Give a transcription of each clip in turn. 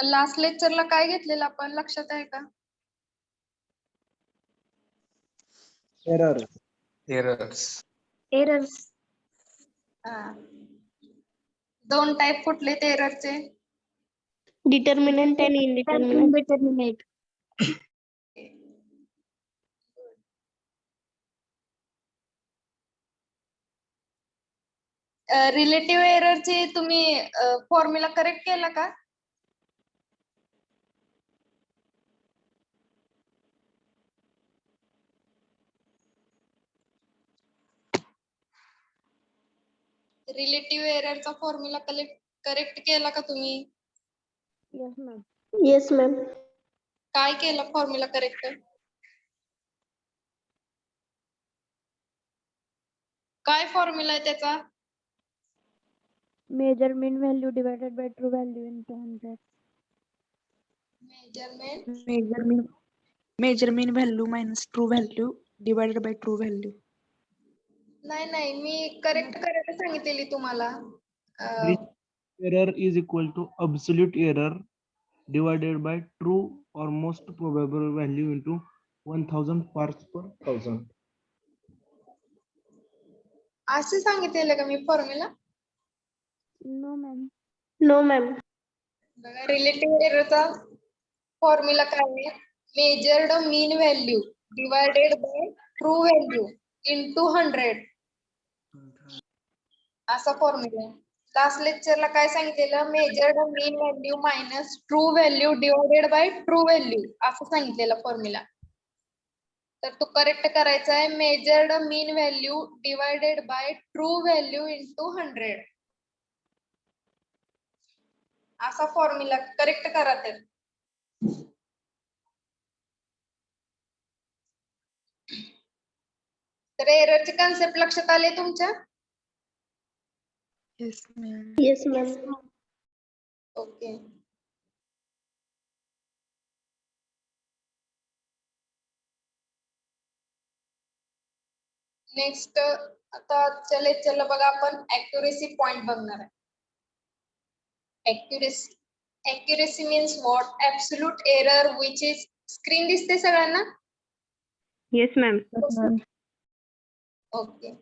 Last लेक्चरला काय घेतलेलं आपण लक्षात आहे का? एरर्स. दोन टाइप कुठले ते एररचे? डिटर्मिनंट आणि इनडिटर्मिनंट. रिलेटिव्ह एररचे तुम्ही फॉर्म्युला करेक्ट केला का? रिलेटिव्ह एररचा फॉर्म्युला करेक्ट केला का तुम्ही? Yes ma'am. काय केलं फॉर्म्युला करेक्ट? काय फॉर्म्युला आहे त्याचा? Major mean value divided by true value into 100. Measurement mean value minus true value divided by true value. नाही मी करेक्ट करायला सांगितलेली तुम्हाला. Error is equal to absolute error divided by true or most probable value into 1000 parts per thousand. असं सांगितलेलं का मी formula? No ma'am. बघा relative एररचा फॉर्म्युला काय आहे? Measured mean value divided by true value into 100 असा फॉर्म्युला आहे. लास्ट लेक्चरला काय सांगितलेलं? Measured mean value minus true value divided by true value असं सांगितलेलं फॉर्म्युला. तर तो करेक्ट करायचा आहे. Measured mean value divided by true value into 100 असा फॉर्म्युला करेक्ट करा. तर एररची कन्सेप्ट लक्षात आले तुमच्या? Yes, ma'am. Yes ma'am. Okay. Next आता आजच्या लेक्चरला बघा आपण ऍक्युरेसी पॉइंट बघणार आहे. Accuracy means what? Absolute error which is screen दिसते सगळ्यांना? Yes ma'am. ओके.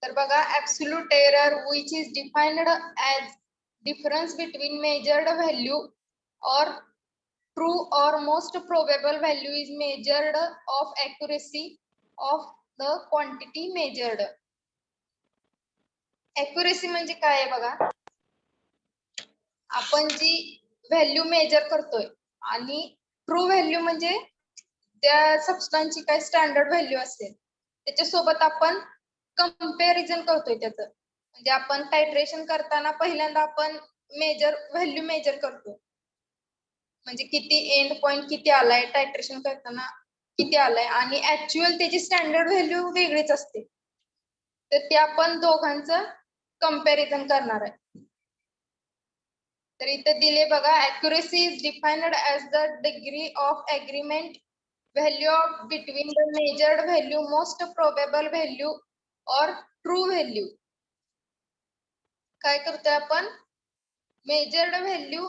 तर बघा absolute error which is defined as difference between measured value or true or most probable value is measured of accuracy of the quantity measured. Accuracy म्हणजे काय आहे बघा? आपण जी value major करतोय आणि ट्रू व्हॅल्यू म्हणजे त्या सबस्टन्सची काय स्टँडर्ड व्हॅल्यू असेल त्याच्यासोबत आपण कंपॅरिझन करतोय त्याचं. म्हणजे आपण टायट्रेशन करताना पहिल्यांदा आपण व्हॅल्यू मेजर करतो. म्हणजे किती एंड पॉइंट किती आलाय, टायट्रेशन करताना किती आलाय आणि ऍक्च्युअल त्याची स्टँडर्ड व्हॅल्यू वेगळीच असते. तर ते आपण दोघांचं कंपॅरिझन करणार आहे. तर इथे दिले बघा accuracy is defined as the degree of agreement value of between the measured value, most probable value or true value. काय करतोय आपण? मेजर्ड व्हॅल्यू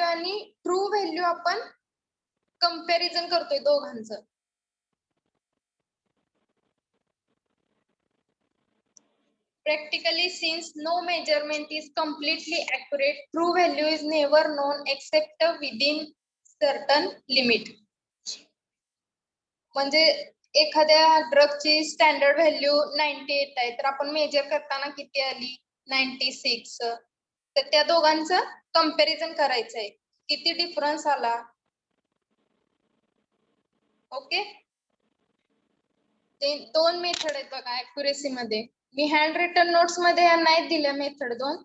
आणि ट्रू व्हॅल्यू आपण कंपॅरिझन करतोय दोघांचं. Practically, since no measurement is completely accurate, true value is never known except within certain limit. म्हणजे एखाद्या ड्रगची standard value 98 आहे तर आपण मेजर करताना किती आली? 96. तर त्या दोघांचं कंपॅरिझन करायचं आहे. किती डिफरन्स आला? ओके. ते दोन मेथड आहेत बघा ऍक्युरेसी मध्ये. मी हँड रिटन नोट्स मध्ये या नाही दिल्या मेथड दोन.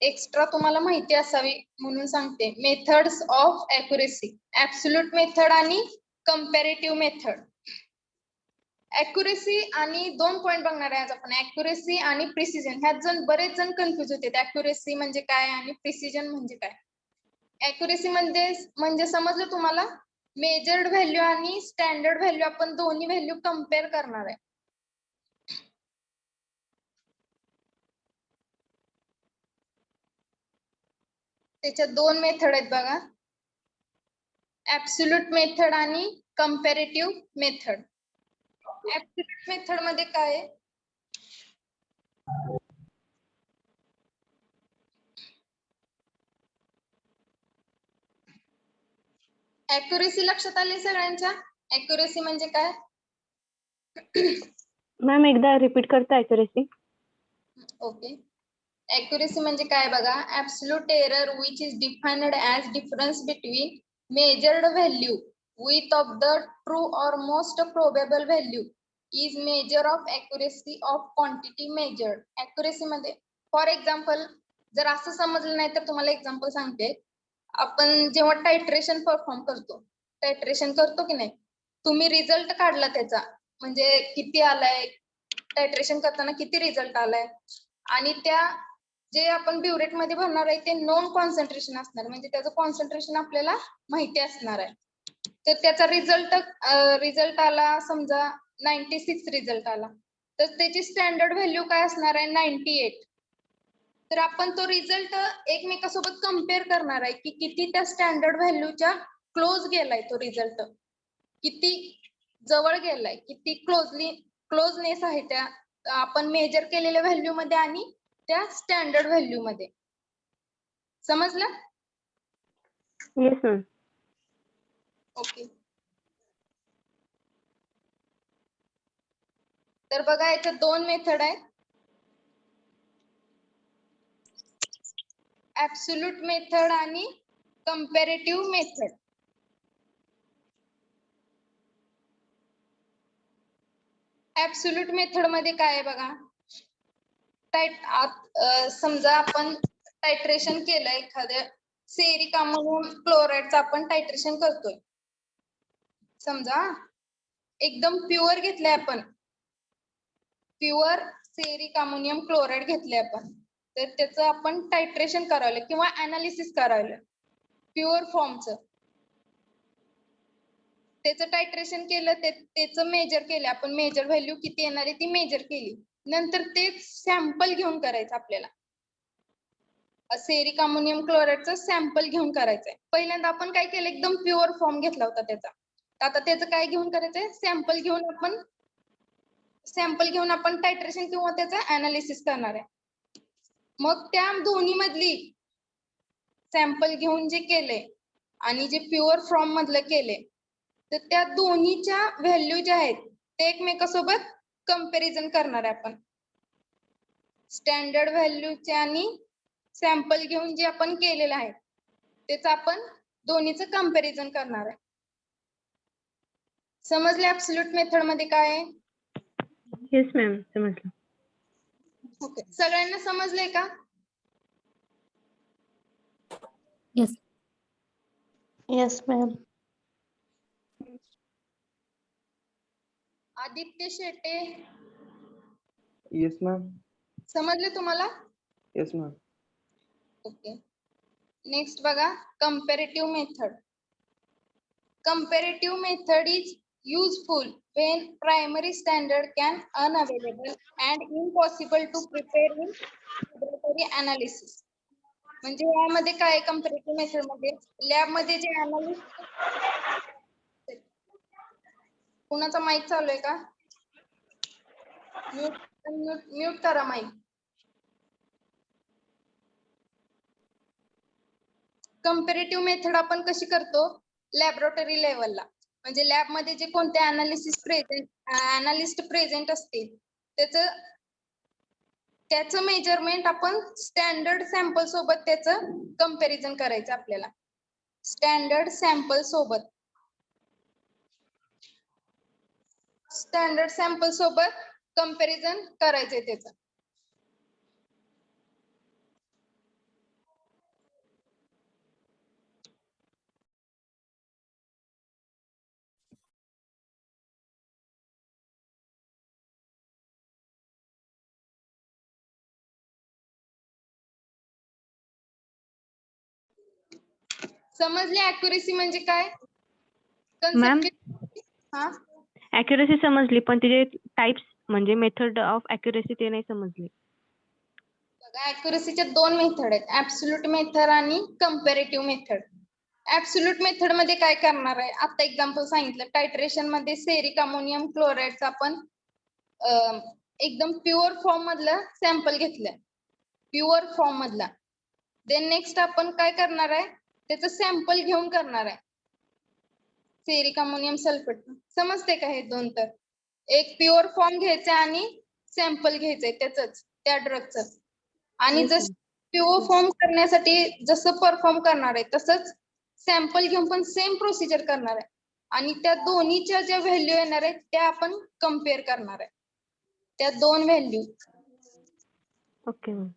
एक्स्ट्रा तुम्हाला माहिती असावी म्हणून सांगते. मेथड्स ऑफ ऍक्युरेसी, ऍब्सोल्यूट मेथड आणि कंपॅरेटिव्ह मेथड. अॅक्युरेसी आणि 2 पॉइंट बघणार आहे आज आपण, अॅक्युरेसी आणि प्रिसिजन. ह्यात बरेच जण कन्फ्युज होते, अॅक्युरेसी म्हणजे काय आणि प्रिसिजन म्हणजे काय. अॅक्युरेसी म्हणजे समजलं तुम्हाला, मेजर्ड व्हॅल्यू आणि स्टँडर्ड व्हॅल्यू आपण दोन्ही व्हॅल्यू कम्पेअर करणार आहे. त्याच्या 2 मेथड आहेत बघा, ऍब्सोल्यूट मेथड आणि कंपॅरेटिव्ह मेथड. ऍब्सोल्यूट मेथड मध्ये काय आहे, अॅक्युरेसी लक्षात आली सगळ्यांच्या? अॅक्युरेसी म्हणजे काय? मॅम एकदा रिपीट करता accuracy? ओके, अॅक्युरेसी म्हणजे काय बघा, absolute error which is defined as difference between measured value with of the true or most probable value is measure of accuracy of quantity measured. Accuracy मध्ये for example, जर असं समजलं नाही तर तुम्हाला एक्झाम्पल सांगते. आपण जेव्हा टायट्रेशन परफॉर्म करतो, टायट्रेशन करतो की नाही, तुम्ही रिझल्ट काढला त्याचा, म्हणजे किती आलाय, टायट्रेशन करताना किती रिझल्ट आलाय, आणि त्या जे आपण ब्युरेट मध्ये भरणार आहे ते नॉन कॉन्सन्ट्रेशन असणार, म्हणजे त्याचं कॉन्सन्ट्रेशन आपल्याला माहिती असणार आहे. तर त्याचा रिझल्ट आला समजा 96 रिझल्ट आला, तर त्याची स्टँडर्ड व्हॅल्यू काय असणार आहे, 98. तर आपण तो रिझल्ट एकमेकांसोबत कम्पेअर करणार आहे की किती त्या स्टँडर्ड व्हॅल्यूच्या क्लोज गेलाय तो रिझल्ट, किती जवळ गेलाय, किती क्लोजनेस आहे त्या आपण मेजर केलेल्या व्हॅल्यू मध्ये आणि त्या स्टँडर्ड व्हॅल्यू मध्ये. समजलं? Yes ma'am. ओके, तर बघा याच्यात 2 मेथड आहेत, ऍब्सोल्यूट मेथड आणि कंपॅरेटिव्ह मेथड. ऍब्सोल्यूट मेथड मध्ये काय आहे बघा, समजा आपण टायट्रेशन केलं एखाद्या सेरिक अमोनियम क्लोराइडचं आपण टायट्रेशन करतोय, समजा एकदम प्युअर घेतलंय आपण, प्युअर सेरिक अमोनियम क्लोराइड घेतलंय आपण, तर त्याचं आपण टायट्रेशन करावलं किंवा अनालिसिस करावलं प्युअर फॉर्मचं, त्याचं टायट्रेशन केलं, त्याचं मेजर केलं आपण, मेजर व्हॅल्यू किती येणार आहे ती मेजर केली, नंतर तेच सॅम्पल घेऊन करायचं आपल्याला, सेरिक अमोनियम क्लोराइडचं सॅम्पल घेऊन करायचंय. पहिल्यांदा आपण काय केलं, एकदम प्युअर फॉर्म घेतला होता त्याचा, आता त्याचं काय घेऊन करायचंय, सॅम्पल घेऊन आपण टायट्रेशन किंवा त्याचं अनालिसिस करणार आहे. मग त्या दोन्ही मधली सॅम्पल घेऊन जे केले आणि जे प्युअर फॉर्म मधलं केले, तर त्या दोन्हीच्या व्हॅल्यू ज्या आहेत ते एकमेकांसोबत कंपॅरिझन करणार आहे आपण, स्टँडर्ड व्हॅल्यूचे आणि सॅम्पल घेऊन जे आपण केलेलं आहे त्याचं आपण दोन्हीचं कंपॅरिझन करणार आहे. समजले ऍब्सोल्यूट मेथड मध्ये काय आहे? Yes ma'am. समजलं. ओके, सगळ्यांना समजलंय का? Yes. Yes, ma'am. Aditya Shete, Yes, ma'am. समजले तुम्हाला? Yes, ma'am. ओके, नेक्स्ट बघा, comparative method. Comparative method is useful when primary standard can unavailable and impossible to prepare in laboratory analysis. म्हणजे यामध्ये काय कंपॅरेटिव्ह मेथड मध्ये, लॅब मध्ये जे अनालिसिस, कुणाचा माईक चालू आहे का? म्यूट करा माईक. कंपॅरेटिव्ह मेथड आपण कशी करतो, लॅबोरेटरी लेवलला, म्हणजे लॅब मध्ये जे कोणते अनालिस्ट प्रेझेंट असतील त्याचं मेजरमेंट आपण स्टँडर्ड सॅम्पल सोबत त्याचं कंपॅरिझन करायचं आपल्याला, स्टँडर्ड सॅम्पल सोबत कंपॅरिझन करायचंय त्याचं. समजले अॅक्युरेसी म्हणजे काय? मॅम Concept- हा ॲक्युरेसी समजली, पण तिचे टाइप्स म्हणजे मेथड ऑफ ॲक्युरेसी ते नाही समजले. बघा अॅक्युरेसीच्या दोन मेथड आहेत, ऍब्सोल्यूट मेथड आणि कंपॅरेटिव्ह मेथड. ऍब्सोल्यूट मेथड मध्ये काय करणार आहे, आता एक्झाम्पल सांगितलं, टायट्रेशन मध्ये सेरिक अमोनियम क्लोराइडचा आपण एकदम प्युअर फॉर्म मधलं सॅम्पल घेतलं, प्युअर फॉर्म मधला. देन नेक्स्ट आपण काय करणार आहे, त्याचं सॅम्पल घेऊन करणार आहे सेरिक अमोनियम सल्फेट. समजते का हे दोन? तर एक प्युअर फॉर्म घ्यायचा आणि सॅम्पल घ्यायचंय त्याच त्या ड्रगचं. आणि Yes, जस ma'am. प्युअर फॉर्म करण्यासाठी जसं परफॉर्म करणार आहे तसंच सॅम्पल घेऊन पण सेम प्रोसिजर करणार आहे. आणि त्या दोन्हीच्या ज्या व्हॅल्यू येणार आहेत त्या आपण कम्पेअर करणार आहे, त्या दोन व्हॅल्यू. Okay ma'am.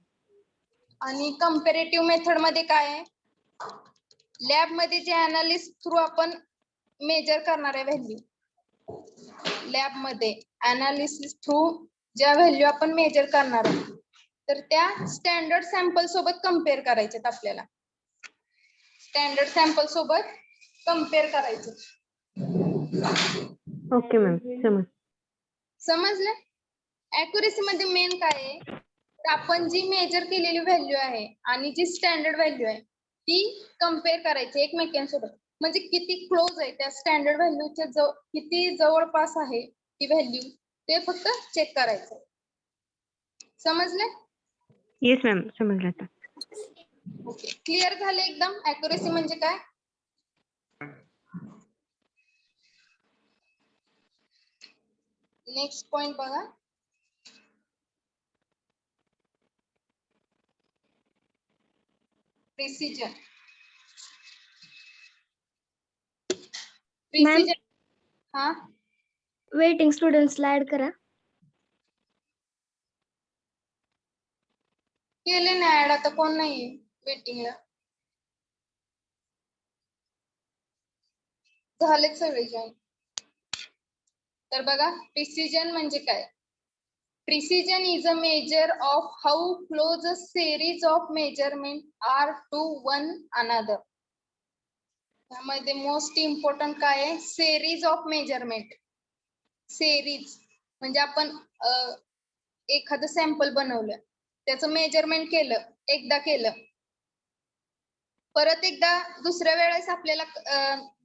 आणि कंपॅरेटिव्ह मेथड मध्ये काय आहे, लॅब मध्ये जे अनालिसिस थ्रू आपण मेजर करणार आहे व्हॅल्यू, लॅब मध्ये अनालिसिस थ्रू ज्या व्हॅल्यू आपण मेजर करणार आहे तर त्या स्टँडर्ड सॅम्पल सोबत कम्पेअर करायच्यात आपल्याला, स्टँडर्ड सॅम्पल सोबत कम्पेअर करायचं. ओके मॅम, समज. समजलं? अॅक्युरेसी मध्ये मेन काय आहे, तर आपण जी मेजर केलेली व्हॅल्यू आहे आणि जी स्टँडर्ड व्हॅल्यू आहे ती कम्पेअर करायची एकमेकांसोबत. म्हणजे किती क्लोज आहे त्या स्टँडर्ड व्हॅल्यूच्या, किती जवळपास आहे ती व्हॅल्यू, ते फक्त चेक करायचं. समजले? येस मॅम, समजलं आता. ओके, क्लिअर झाले एकदम अॅक्युरेसी म्हणजे काय? नेक्स्ट पॉइंट बघा, प्रिसिजन. प्रिसिजन हा वेटिंग स्टुडंट्सला ऍड करा. केले ना ऍड, आता कोण नाही वेटिंगला, झालेच सगळे जॉईन. तर बघा प्रिसिजन म्हणजे काय, precision is a measure of how close a series of measurement are to one another. त्यामध्ये मोस्ट इम्पॉर्टंट काय आहे, सेरीज ऑफ मेजरमेंट. सेरीज म्हणजे आपण एखादं सॅम्पल बनवलं, त्याचं मेजरमेंट केलं, एकदा केलं, परत एकदा दुसऱ्या वेळेस आपल्याला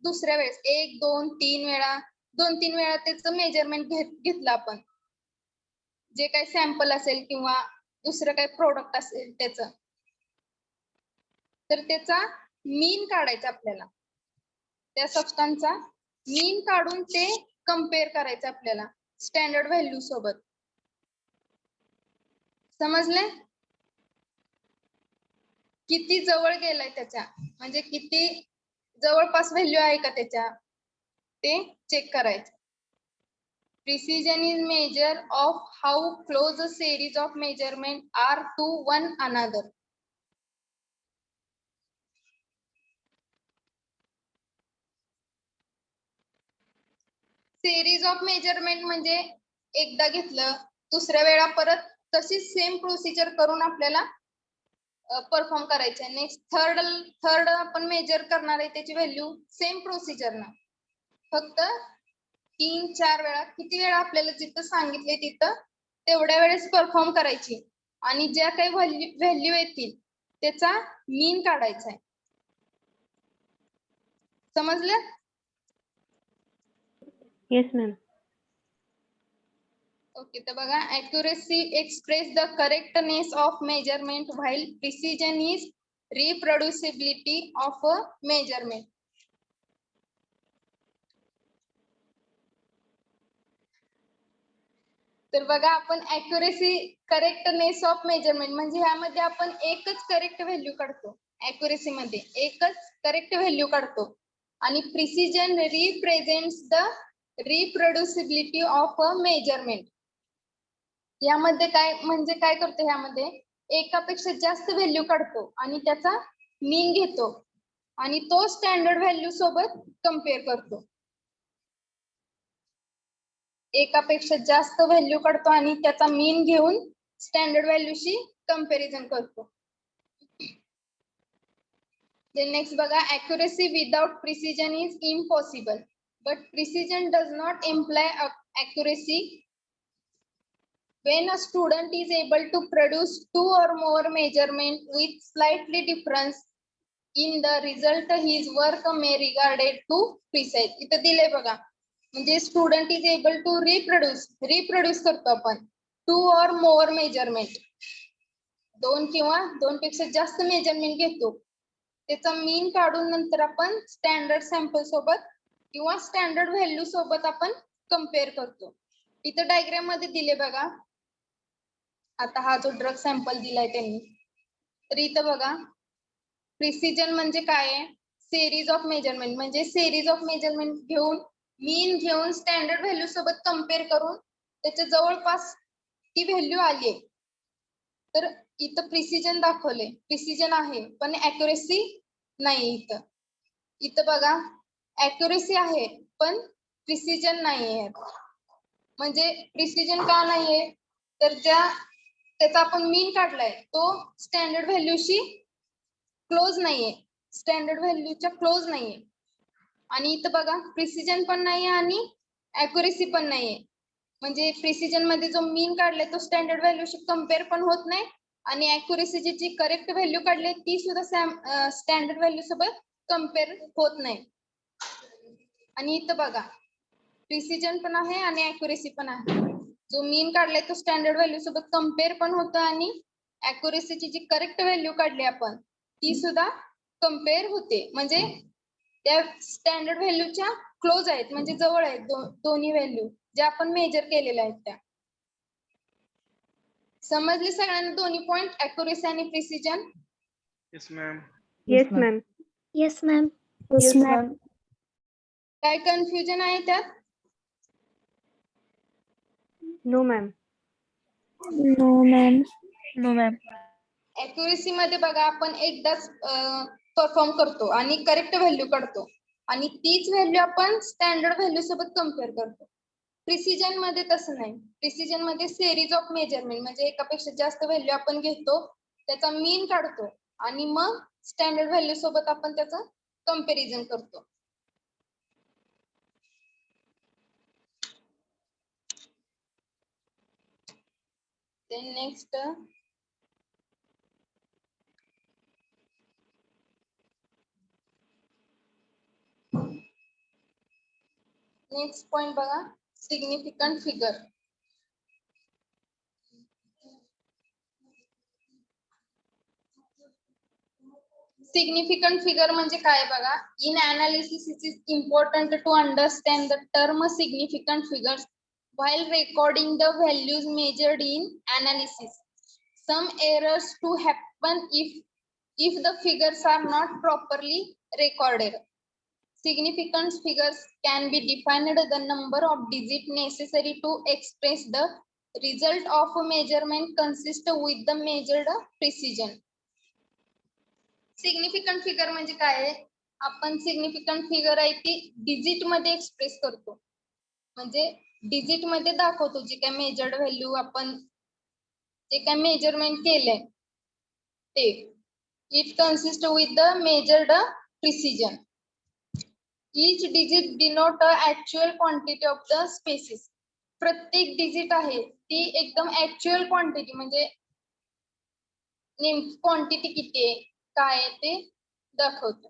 दुसऱ्या वेळेस 1 2 3 वेळा 2-3 वेळा त्याचं मेजरमेंट घेतलं आपण, जे काही सॅम्पल असेल किंवा दुसरं काही प्रोडक्ट असेल त्याचं, तर त्याचा मीन काढायचा आपल्याला, त्या सबस्टन्सचा मीन काढून ते कम्पेअर करायचं आपल्याला स्टँडर्ड व्हॅल्यू सोबत. समजले? किती जवळ गेलाय त्याच्या, म्हणजे किती जवळपास व्हॅल्यू आहे का त्याच्या, ते चेक करायचं. Precision is measure of how close a series of measurement are to one another. Series of measurement म्हणजे एकदा घेतलं, दुसऱ्या वेळा परत तशीच सेम प्रोसिजर करून आपल्याला परफॉर्म करायचे. नेक्स्ट थर्ड आपण मेजर करणार आहे त्याची व्हॅल्यू सेम प्रोसिजर ना, फक्त 3-4 वेळा, किती वेळा आपल्याला जिथं सांगितले तिथं तेवढ्या वेळेस परफॉर्म करायची. आणि ज्या काही व्हॅल्यू येतील त्याचा मीन काढायचा आहे. समजलं? Yes ma'am. ओके, तर बघा accuracy express the correctness of measurement while precision is reproducibility of a measurement. तर बघा आपण accuracy correctness of measurement म्हणजे ह्यामध्ये आपण एकच करेक्ट व्हॅल्यू काढतो, accuracy मध्ये एकच करेक्ट व्हॅल्यू काढतो. आणि precision represents the reproducibility of a measurement. यामध्ये काय म्हणजे काय करतो, ह्यामध्ये एकापेक्षा जास्त व्हॅल्यू काढतो आणि त्याचा मीन घेतो आणि तो स्टँडर्ड व्हॅल्यू सोबत कम्पेअर करतो. एकापेक्षा जास्त व्हॅल्यू काढतो आणि त्याचा मीन घेऊन स्टँडर्ड व्हॅल्यूशी कंपॅरिझन करतो. Then next बघा, accuracy without precision is impossible, but precision does not imply accuracy. When a student is able to produce 2 or more measurement with slightly difference in the result, his work may regarded to precise. इथं दिले बघा, म्हणजे student is able to reproduce करतो आपण 2 or more measurement, 2 किंवा 2 पेक्षा जास्त measurement घेतो, त्याचा मीन काढून नंतर आपण स्टँडर्ड सॅम्पल सोबत किंवा स्टँडर्ड व्हॅल्यू सोबत आपण कम्पेअर करतो. इथं डायग्राम मध्ये दिले बघा, आता हा जो ड्रग सॅम्पल दिलाय त्यांनी, तर इथं बघा प्रिसिजन म्हणजे काय आहे, सेरीज ऑफ मेजरमेंट, म्हणजे सेरीज ऑफ मेजरमेंट घेऊन मीन घेऊन स्टँडर्ड व्हॅल्यू सोबत कम्पेअर करून त्याच्या जवळपास ती व्हॅल्यू आली. तर इथं प्रिसिजन दाखवले, प्रिसिजन आहे पण ऍक्युरेसी नाही. इथं बघा ऍक्युरेसी आहे पण प्रिसिजन नाहीये. म्हणजे प्रिसिजन का नाहीये, तर त्याचा आपण मीन काढलाय तो स्टँडर्ड व्हॅल्यूशी क्लोज नाहीये, स्टँडर्ड व्हॅल्यूच्या क्लोज नाहीये. आणि इथं बघा प्रिसिजन पण नाहीये आणि ऍक्युरेसी पण नाहीये. म्हणजे प्रिसिजन मध्ये जो मीन काढलाय तो स्टँडर्ड व्हॅल्यूशी कम्पेअर पण होत नाही आणि ऍक्युरेसीची जी करेक्ट व्हॅल्यू काढली ती सुद्धा स्टँडर्ड व्हॅल्यू सोबत कम्पेअर होत नाही. आणि इथं बघा प्रिसिजन पण आहे आणि ऍक्युरेसी पण आहे. जो मीन काढलाय तो स्टँडर्ड व्हॅल्यू सोबत कम्पेअर पण होतं आणि ऍक्युरेसीची जी करेक्ट व्हॅल्यू काढली आपण ती सुद्धा कम्पेअर होते. म्हणजे त्या स्टँडर्ड व्हॅल्यूच्या क्लोज आहेत, म्हणजे जवळ आहेत दोन्ही व्हॅल्यू ज्या आपण मेजर केलेल्या आहेत त्या. समजली सगळ्यांना दोन्ही पॉइंट, ऍक्युरेसी आणि precision? Yes, ma'am. Yes ma'am. Yes, ma'am. Yes, ma'am. काय कन्फ्युजन आहे त्यात? No ma'am. No, ma'am. No, ma'am. Accuracy मध्ये बघा आपण एकदाच परफॉर्म करतो आणि करेक्ट व्हॅल्यू काढतो आणि तीच व्हॅल्यू आपण स्टँडर्ड व्हॅल्यू सोबत कम्पेअर करतो. प्रिसिजन मध्ये तसं नाही. प्रिसिजन मध्ये सेरीज ऑफ मेजरमेंट, म्हणजे एकापेक्षा जास्त व्हॅल्यू आपण घेतो, त्याचा मीन काढतो आणि मग स्टँडर्ड व्हॅल्यू सोबत आपण त्याचं कम्पॅरिझन करतो. Then next point बघा, सिग्निफिकंट फिगर. सिग्निफिकंट फिगर म्हणजे काय बघा, in analysis it is important to understand the term significant figures while recording the values measured in analysis. Some errors to happen if the figures are not properly recorded. Significant figures can be defined the number of digits necessary to express the result of a measurement consist with the measured precision. Significant figure म्हणजे काय आहे, आपण significant figure आहे ती digit मध्ये express करतो, म्हणजे digit मध्ये दाखवतो जे काय मेजर्ड व्हॅल्यू आपण जे काय मेजरमेंट केलंय ते. It consist with the measured precision. Each digit denote a actual quantity of the species. प्रत्येक डिजिट आहे ती एकदम ऍक्च्युअल क्वांटिटी, म्हणजे नेमकी क्वांटिटी किती आहे काय आहे ते दाखवतो.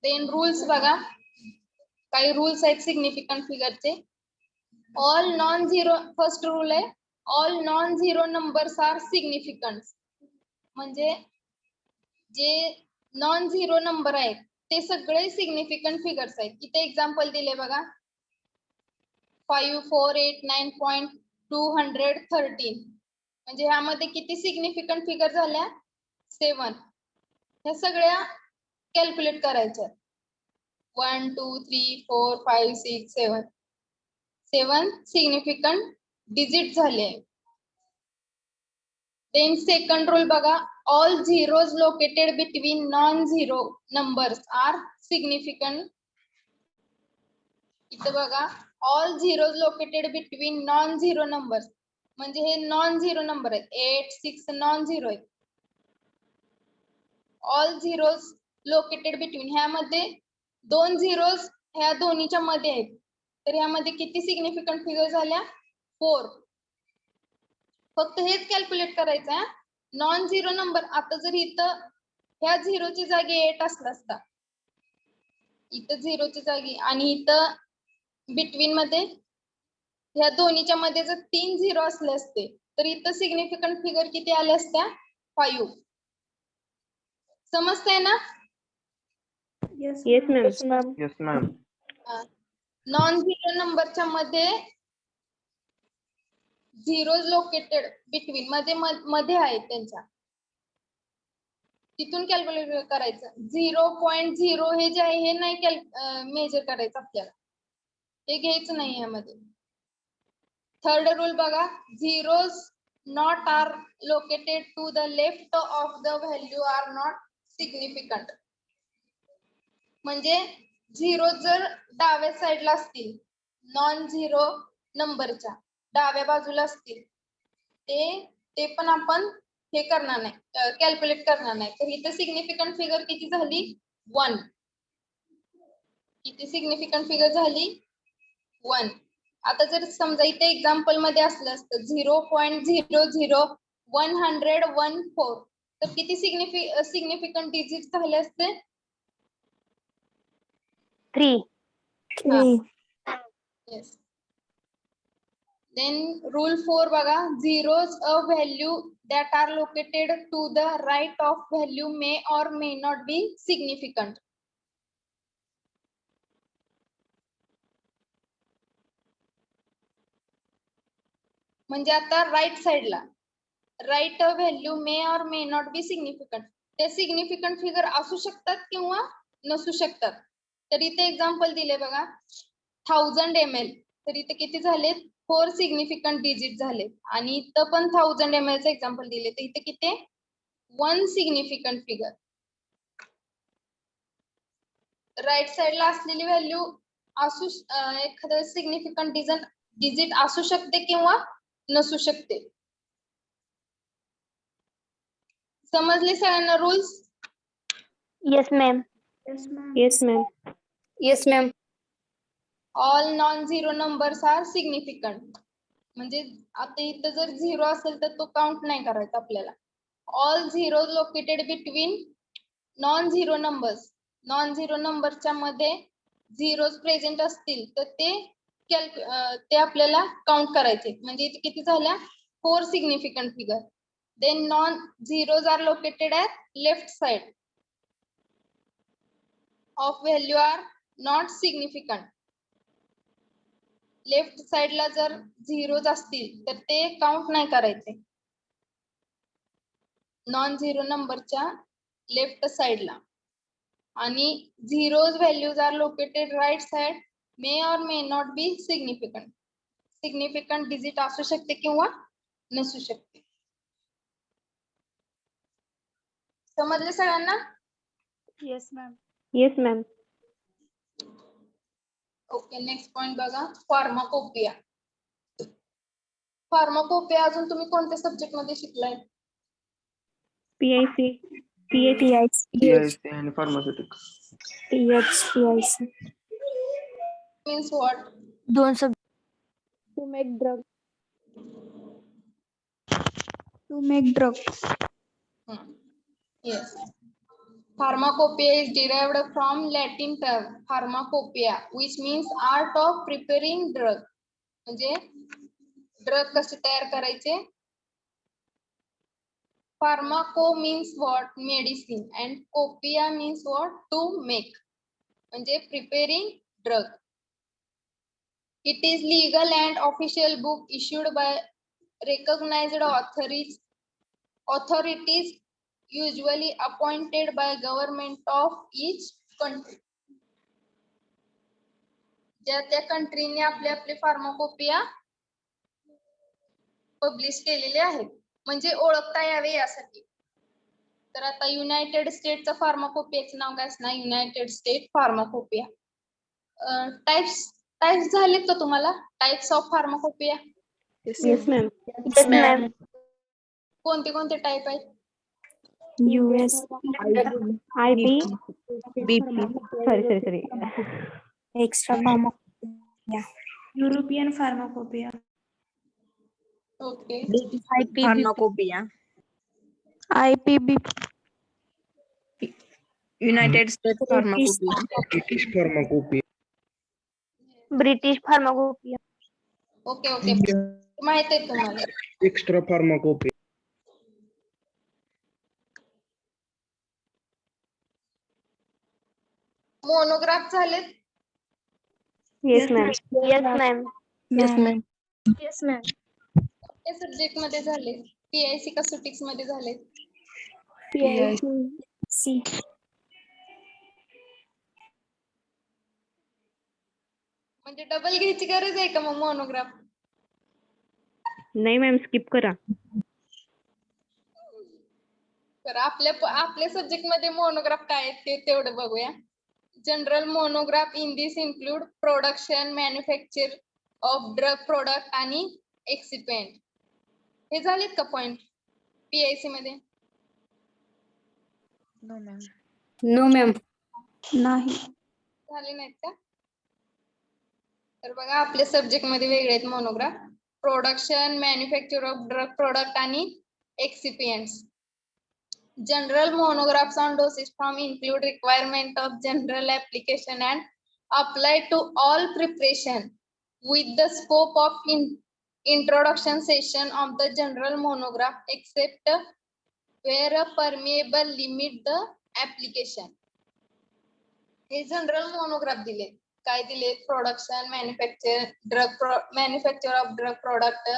देन रूल्स बघा, काही रूल्स आहेत सिग्निफिकंट फिगरचे. All non zero, first rule आहे all non zero numbers are significant. म्हणजे जे नॉन झिरो नंबर आहेत ते सगळे सिग्निफिकंट फिगर्स आहेत. इथे एक्झाम्पल दिले बघा, 5489.213. म्हणजे ह्यामध्ये किती सिग्निफिकंट फिगर झाल्या, 7. ह्या सगळ्या कॅल्क्युलेट करायच्या. 1 2 3 4 5 6 7 सिग्निफिकंट डिजिट झाले. देन सेकंड रूल बघा, all zeros located between non zero numbers are significant. इथं बघा all zeros located between non zero numbers, म्हणजे हे नॉन झिरो नंबर आहेत, 8, 6 नॉन झिरो आहेत. ऑल झिरोज लोकेटेड बिटवीन, ह्यामध्ये 2 झिरोज ह्या दोन्हीच्या मध्ये आहेत, तर ह्यामध्ये किती सिग्निफिकंट फिगर झाल्या? 4. फक्त हेच कॅल्क्युलेट करायचं आहे. नॉन झिरो नंबर, आता जर इथं ह्या झिरोची जागी 8 असला असता, इथं झिरोची जागी, आणि इथं बिटवीन मध्ये ह्या दोन्हीच्या मध्ये जर 3 झिरो असले असते, तर इथं सिग्निफिकंट फिगर किती आल्या असत्या? 5. समजतंय ना? Yes ma'am. Yes, ma'am. Non zero नंबरच्या मध्ये झिरोज लोकेटेड बिटवीन मध्ये आहेत त्यांच्या, तिथून कॅल्क्युलेट करायचं. 0.0 हे जे आहे हे नाही मेजर करायचं आपल्याला, हे घ्यायचं नाही यामध्ये. थर्ड रूल बघा, zeros not are located to the left of the value are not significant. म्हणजे झिरो जर डाव्या साईडला असतील, नॉन झिरो नंबरच्या डाव्या बाजूला असतील, ते पण आपण हे करणार नाही, कॅल्क्युलेट करणार नाही. तर इथे सिग्निफिकंट फिगर किती झाली? 1. किती सिग्निफिकंट फिगर झाली? 1. आता जर समजा इथे एक्झाम्पल मध्ये असलं असतं 0.00114, तर किती सिग्निफिकंट डिजिट झाले असते? 3. Yes. Then rule 4 बघा, zeros a value that are located to the right of value may or may not be significant. म्हणजे आता राईट साइडला right value may or may not be significant, ते significant figure असू शकतात किंवा नसू शकतात. तर इथे एक्झाम्पल दिले बघा, 1000 ml, तर इथे किती झालेत? 4 सिग्निफिकंट डिजिट झाले. आणि इथं पण 1000 ml चे एक्झाम्पल दिले, तर इथे किती? 1 सिग्निफिकंट फिगर. राईट साइडला असलेली व्हॅल्यू असू एखादं सिग्निफिकंट डिजिट असू शकते किंवा नसू शकते. समजले सगळ्यांना rules? Yes ma'am. Yes, ma'am. All non zero numbers are significant. म्हणजे आता इथं जर झिरो असेल तर तो काउंट नाही करायचा आपल्याला. All zero located between non zero numbers, non zero नंबरच्या मध्ये झिरोज प्रेझेंट असतील तर ते आपल्याला काउंट करायचे. म्हणजे इथे किती झाल्या? 4 significant figure. Then non zeros are located at left side of value are not significant. Left साइडला जर झिरोज असतील तर ते काउंट नाही करायचे. नॉन झिरो नंबरच्या लेफ्ट साइडला. आणि zeros values are located right side may or may not be significant. Significant digit असू शकते किंवा नसू शकते. समजले सगळ्यांना? Yes ma'am. Okay, next point बघा, फार्माकोपिया. फार्माकोपिया अजून तुम्ही कोणत्या सब्जेक्ट मध्ये शिकलाय? PIC. PIC and pharmaceutics. Means what? 2 subject. To make drugs. Yes. Pharmacopoeia is derived from Latin term pharmacopoeia, which means art of preparing drug. म्हणजे drug कसे तयार करायचे. Pharmaco means what? Medicine. And copia means what? To make. म्हणजे preparing drug. It is legal and official book issued by recognized authorities usually appointed by government of each country. ज्या त्या कंट्रीने आपले आपले pharmacopoeia publish केलेले आहेत, म्हणजे ओळखता यावे यासाठी. तर आता युनायटेड स्टेटचं फार्माकोपियाचं नाव काय असणार? United state pharmacopoeia. Types types झालेत का तुम्हाला? Types of pharmacopoeia yes ma'am. Yes, ma'am. कोणते कोणते टाइप आहेत? US. IP BP. Sorry Extra pharmacopoeia. European pharmacopoeia. Okay. Pharmacopoeia. IPB. United States British Pharmacopoeia. British pharmacopoeia. British pharmacopoeia. Okay okay माहित आहे तुम्हाला. Extra pharmacopoeia. Monograph झालेत. Yes ma'am. Yes, ma'am. Yes, ma'am. Yes, ma'am. या subject मध्ये झाले. PIC का सुटिक्स मध्ये झाले. C. म्हणजे डबल घ्यायची गरज आहे का मग मोनोग्राफ? नाही मॅम, स्किप करा. तर आपल्या सब्जेक्ट मध्ये मोनोग्राफ काय आहेत ते तेवढं बघूया. General monograph in this include production manufacture of drug product आणि एक्सिपेंट. हे झालेत का पॉइंट PIC मध्ये? No, ma'am. No, ma'am. नाही. झाले नाहीत का? तर बघा आपल्या सब्जेक्ट मध्ये वेगळे आहेत monograph. Production manufacture of drug product आणि एक्सिपियंट्स. General monographs on dosage form include requirement of general application and apply to all preparation with the scope of introduction session of the general monograph except where a permeable limit the application. हे general monograph दिले. काय दिले? Production manufacture of drug product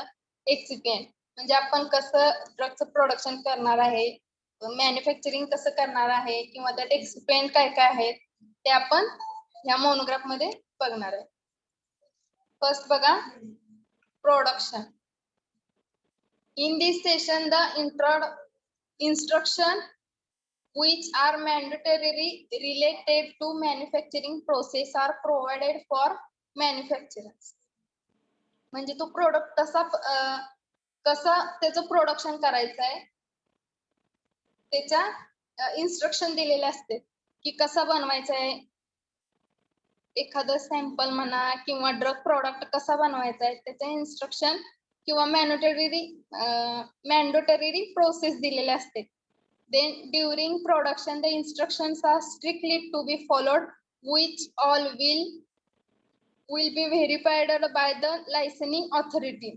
excipient. म्हणजे आपण कसं ड्रगचं production करणार आहे, manufacturing कसं करणार आहे किंवा त्यात एक्सिपेंट काय काय आहेत ते आपण ह्या मोनोग्राफ मध्ये बघणार आहे. फर्स्ट बघा production. In this session the instruction which are mandatorily related to manufacturing process are provided for manufacturers. म्हणजे तो प्रोडक्ट कसा त्याचं प्रोडक्शन करायचं आहे त्याच्या इन्स्ट्रक्शन दिलेले असते की कसा बनवायचा आहे. एखादं सॅम्पल म्हणा किंवा ड्रग प्रोडक्ट कसा बनवायचा आहे त्याचे इन्स्ट्रक्शन किंवा मॅन्डेटरी प्रोसेस दिलेले असते. Then during production the instructions are strictly to be followed which all will be verified by the licensing authority.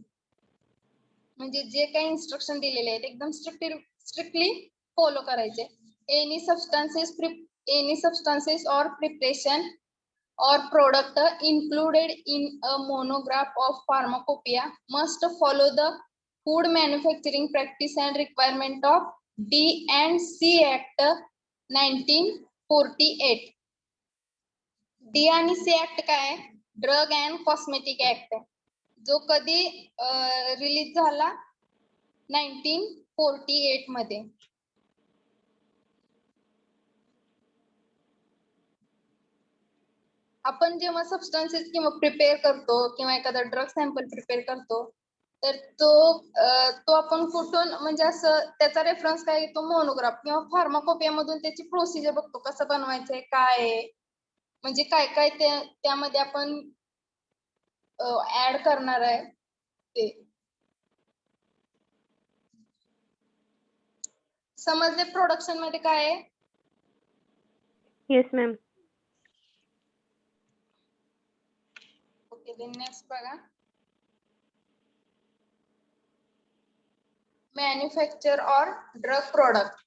म्हणजे जे काही इन्स्ट्रक्शन दिलेले आहेत एकदम स्ट्रिक्टली फॉलो करायचे. Any substances or preparation or product included in a monograph of pharmacopoeia must follow the food manufacturing practice and requirement of D&C Act 1948. D आणि C Act काय आहे? ड्रग अँड कॉस्मेटिक ऍक्ट आहे, जो कधी release झाला 1948 मध्ये. आपण जेव्हा सबस्टन्सेस किंवा प्रिपेअर करतो किंवा एखादा ड्रग सॅम्पल प्रिपेअर करतो तर तो आपण कुठून म्हणजे असं त्याचा रेफरन्स काय येतो? मोनोग्राफ किंवा फार्माकोपिया मधून त्याची प्रोसिजर बघतो, कसं बनवायचंय काय आहे, म्हणजे काय काय त्यामध्ये आपण ऍड करणार आहे ते. समजले प्रोडक्शन मध्ये काय आहे? Yes ma'am. Okay then next बघा manufacture or drug product.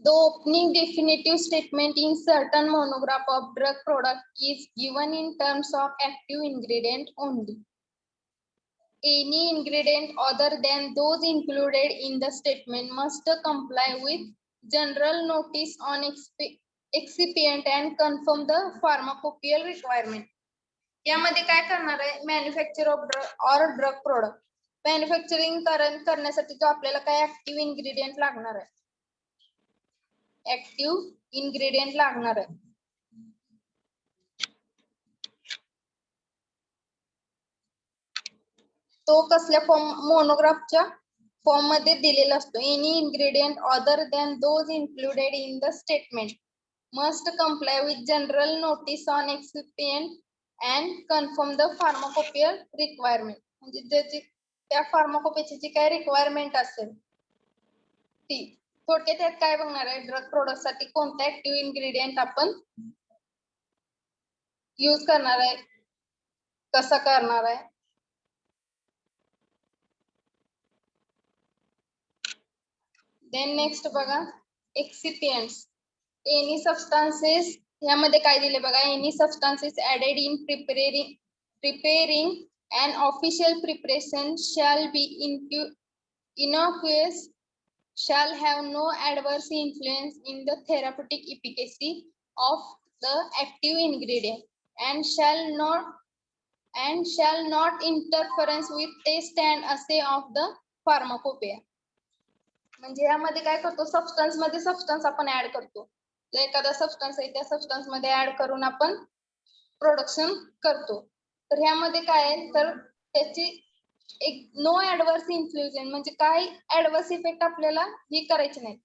The opening definitive statement in certain monograph of drug product is given in terms of active ingredient only. Any ingredient other than those included in the statement must comply with general notice on excipient and confirm the pharmacopoeial requirement. यामध्ये काय करणार आहे? Manufacture of drug और drug product. Manufacturing करण्यासाठी जो आपल्याला काय active ingredient लागणार आहे, ऍक्टिव्ह इन्ग्रेडियंट लागणार आहे तो कसल्या फॉर्म मोनोग्राफच्या फॉर्म मध्ये दिलेला असतो. Any ingredient other than those included in the statement must comply with general notice on excipient and confirm the pharmacopoeial requirement. म्हणजे ज्याची त्या फार्माकोपेची जी काय रिक्वायरमेंट असेल ती. थोडक्यात यात काय बघणार आहे, ड्रग प्रोडक्ट साठी कोणता ऍक्टिव्ह इन्ग्रेडियंट आपण यूज करणार आहे, कसा करणार आहे. देन नेक्स्ट बघा एक्सिपियंट्स. एनी सबस्टान्सेस यामध्ये काय दिले बघा, any substances added in preparing an official preparation shall be innocuous, shall have no adverse influence in the therapeutic efficacy of the active ingredient, and shall not interference with taste and assay of the pharmacopoeia. म्हणजे यामध्ये काय करतो, substance मध्ये substance आपण add करतो. एखादा substance आहे त्या सबस्टन्स मध्ये ऍड करून आपण प्रोडक्शन करतो. तर ह्यामध्ये काय आहे, तर त्याची एक नो ऍडव्हर्स इन्फ्लुएन्स म्हणजे काय ऍडव्हर्स इफेक्ट आपल्याला ही करायची नाही.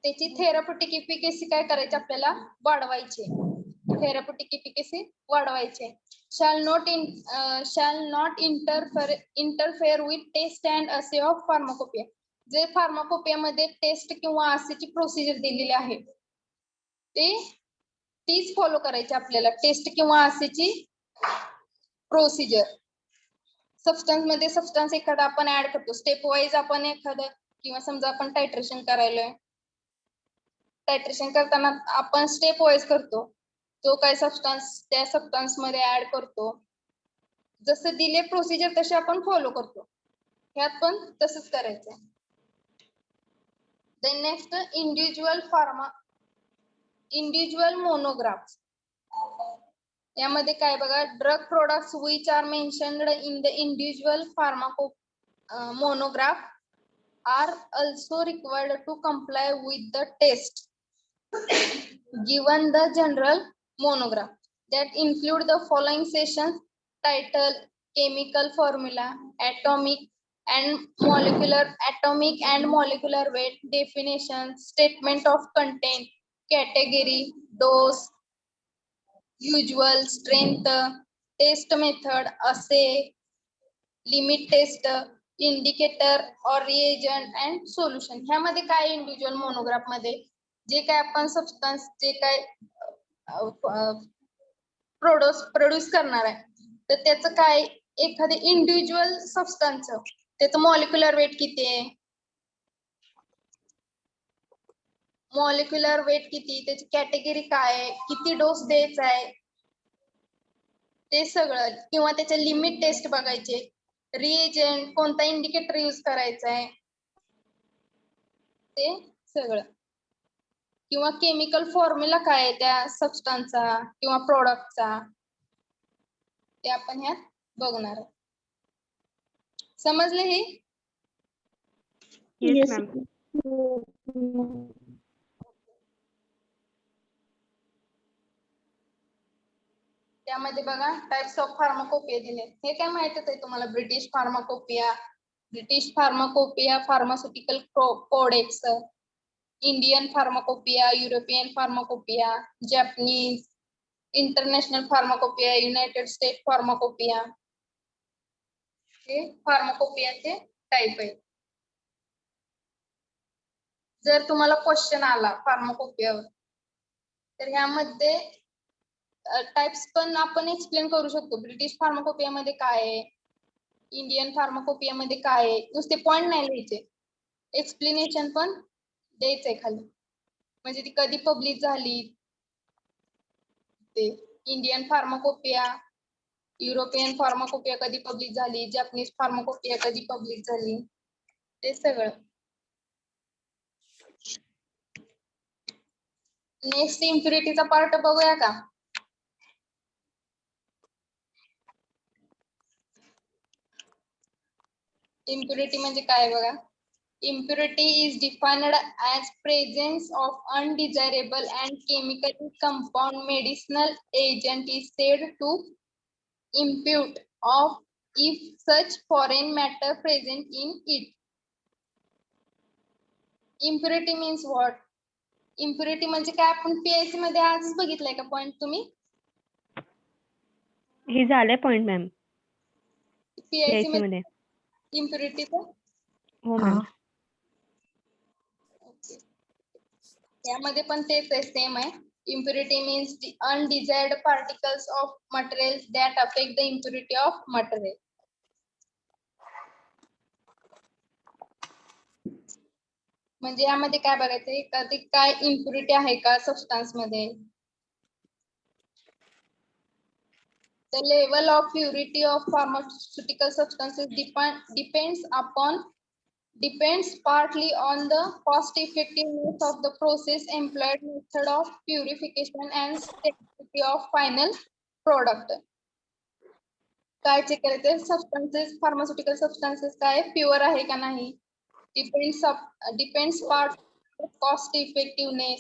त्याची थेरप्युटिक इफिकेसी काय करायची आपल्याला वाढवायची. थेरप्युटिक इफिकेसी वाढवायची. shall not interfere with taste and assay of pharmacopoeia. जे फार्माकोपिया मध्ये टेस्ट किंवा आसेची प्रोसिजर दिलेली आहे तीच फॉलो करायची आपल्याला. टेस्ट किंवा आसेची प्रोसिजर. सबस्टन्स मध्ये सबस्टन्स एखादा आपण ऍड करतो, स्टेप वाईज आपण एखादं किंवा समजा आपण टायट्रेशन करायलोय, टायट्रेशन करताना आपण स्टेप वाईज करतो. जो काय सबस्टन्स त्या सबस्टन्स मध्ये ऍड करतो, जसं दिले प्रोसिजर तसे आपण फॉलो करतो. ह्यात पण तसंच करायचं. Then next individual monographs. यामध्ये काय बघा, drug products which are mentioned in the individual monograph are also required to comply with the test given the general monograph that include the following sections: title, chemical formula, atomic and molecular weight, definition, statement of content, category, dose, usual strength, test method, assay, limit test, indicator और reagent and solution. ह्यामध्ये काय individual monograph मध्ये जे काय आपण substance जे काय produce करणार आहे, तर त्याचं काय एखादे इंडिव्हिज्युअल सबस्टन्स त्याचं मॉलिक्युलर वेट किती आहे, मॉलिक्युलर वेट किती, त्याची कॅटेगरी काय आहे, किती डोस द्यायचा आहे ते सगळं, किंवा त्याचे लिमिट टेस्ट बघायचे, रिएजंट कोणता इंडिकेटर यूज करायचा आहे ते सगळं, किंवा केमिकल फॉर्म्युला काय आहे त्या सबस्टन्सचा किंवा प्रोडक्टचा ते आपण ह्यात बघणार आहे. समजले हे? Yes ma'am. त्यामध्ये बघा टाइप्स ऑफ फार्माकोपिया दिले. हे काय माहितच आहे तुम्हाला, British pharmacopoeia, pharmaceutical codex, Indian pharmacopoeia, European pharmacopoeia, Japanese, international pharmacopoeia, United state pharmacopoeia. हे फार्माकोपियाचे टाइप आहेत. जर तुम्हाला क्वेश्चन आला फार्माकोपियावर तर ह्यामध्ये टाइप्स पण आपण एक्सप्लेन करू शकतो. ब्रिटिश फार्माकोपिया मध्ये काय आहे, इंडियन फार्माकोपिया मध्ये काय आहे, नुसते पॉइंट नाही लिहायचे, एक्सप्लेनेशन पण द्यायचंय खाली. म्हणजे ती कधी पब्लिश झाली, ते इंडियन फार्माकोपिया, युरोपियन फार्माकोपिया कधी पब्लिश झाली, जॅपनीज फार्माकोपिया कधी पब्लिश झाली, ते सगळं. नेक्स्ट इम्प्युरिटीचा पार्ट बघूया का? इम्प्युरिटी म्हणजे काय बघा. Impurity is defined as presence of undesirable and chemically compound medicinal agent is said to impute of if such foreign matter present in it. Impurity means what? Impurity म्हणजे काय? आपण PIC मध्ये आजच बघितलंय का पॉइंट तुम्ही? हे झालंय पॉइंट मॅम PIC PIC मध्ये मध्ये. इम्प्युरिटीचं हो मॅम. ओके. यामध्ये पण तेच आहे, सेम आहे. Impurity means the undesired particles of materials that affect the impurity of material. म्हणजे यामध्ये काय बघायचंय, एखादी काय इम्प्युरिटी आहे का सबस्टन्स मध्ये. The level of purity of pharmaceutical substances depends partly on the cost effectiveness of the process, employed method of purification and stability of final product. काय चेक करायचे? सबस्टन्सेस, फार्मास्युटिकल सबस्टन्सेस काय pure आहे का नाही. Depends part cost effectiveness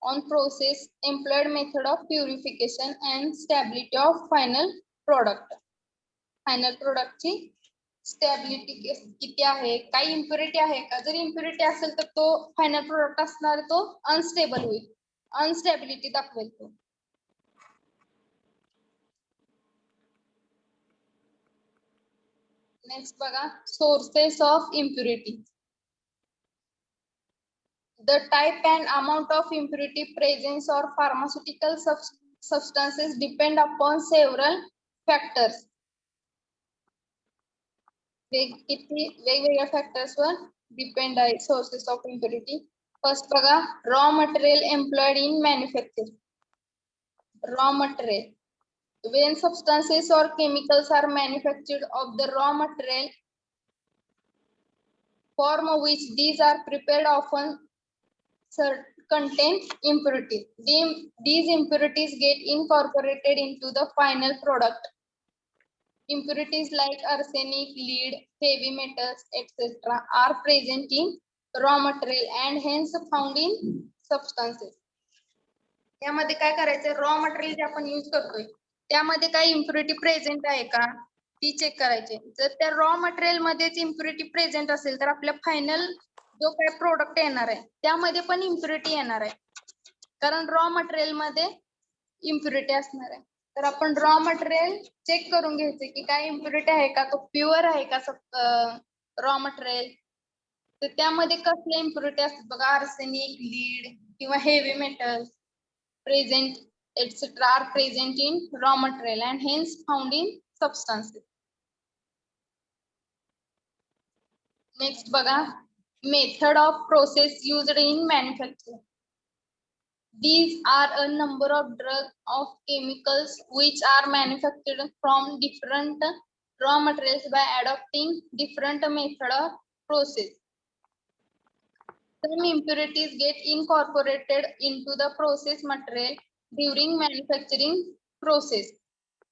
on process, employed method of purification and stability of final product. Final product ची stability किती आहे, काही इम्प्युरिटी आहे का. जर इम्प्युरिटी असेल तर तो फायनल प्रोडक्ट असणार तो अनस्टेबल होईल, अनस्टेबिलिटी दाखवेल तो. नेक्स्ट बघा, sources of impurity. The type and amount of impurity presence or pharmaceutical substances depend upon several factors. वेगवेगळ्या फॅक्टर्स वर डिपेंड आहे सोर्सेस ऑफ इम्प्युरिटी. फर्स्ट बघा, raw material employed in manufacturing. Raw material, when substances or chemicals are manufactured of the raw material form which these are prepared often contain impurities. These impurities get incorporated into the final product. Impurities like arsenic, lead, heavy metals, etc. are present in raw material and hence found in substances. यामध्ये काय करायचं, raw material जे आपण use करतोय त्यामध्ये काही impurity present आहे का ती चेक करायची. जर त्या रॉ मटेरियल मध्येच इम्प्युरिटी प्रेझेंट असेल तर आपल्या फायनल जो काही प्रोडक्ट येणार आहे त्यामध्ये पण इम्प्युरिटी येणार आहे, कारण रॉ मटेरियल मध्ये इम्प्युरिटी असणार आहे. तर आपण रॉ मटेरियल चेक करून घ्यायचे की काय इम्प्युरिटी आहे का, तो प्युअर आहे का रॉ मटेरियल. तर त्यामध्ये कसले इम्प्युरिटी असतात बघा, आर्सेनिक, लीड किंवा heavy metals present etc. are present in raw material and hence found in substances. Next बघा, method of process used in manufacturing. These are a number of drugs of chemicals which are manufactured from different raw materials by adopting different method of process. Some impurities get incorporated into the process material during manufacturing process.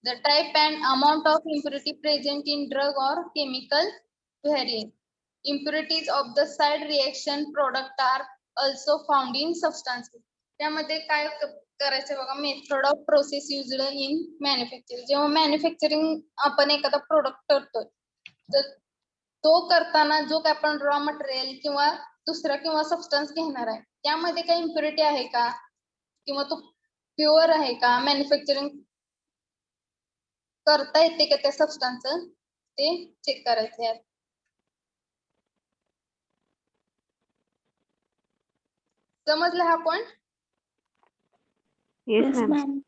The type and amount of impurity present in drug or chemical vary. Impurities of the side reaction product are also found in substances. त्यामध्ये काय करायचं बघा, method of process used in manufacturing. जेव्हा manufacturing आपण एखादा product करतोय तर तो करताना जो काय आपण रॉ मटेरियल किंवा दुसरा किंवा सबस्टन्स घेणार आहे त्यामध्ये काही इम्प्युरिटी आहे का किंवा तो प्युअर आहे का, मॅन्युफॅक्चरिंग करता येते का त्या सबस्टन्सचं ते चेक करायचं आहे. समजलं हा पॉइंट? Yes ma'am.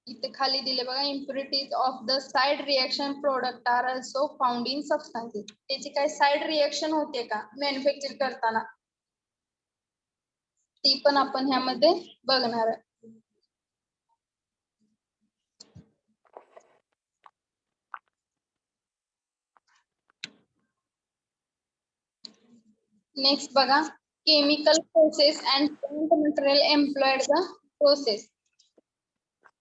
इथे खाली दिले बघा, impurities of the side reaction product are also found in substances. त्याची काय साइड रिएक्शन होते का मॅन्युफॅक्चर करताना ती पण आपण ह्यामध्ये बघणार आहे. नेक्स्ट बघा, chemical process and plant material employed the process.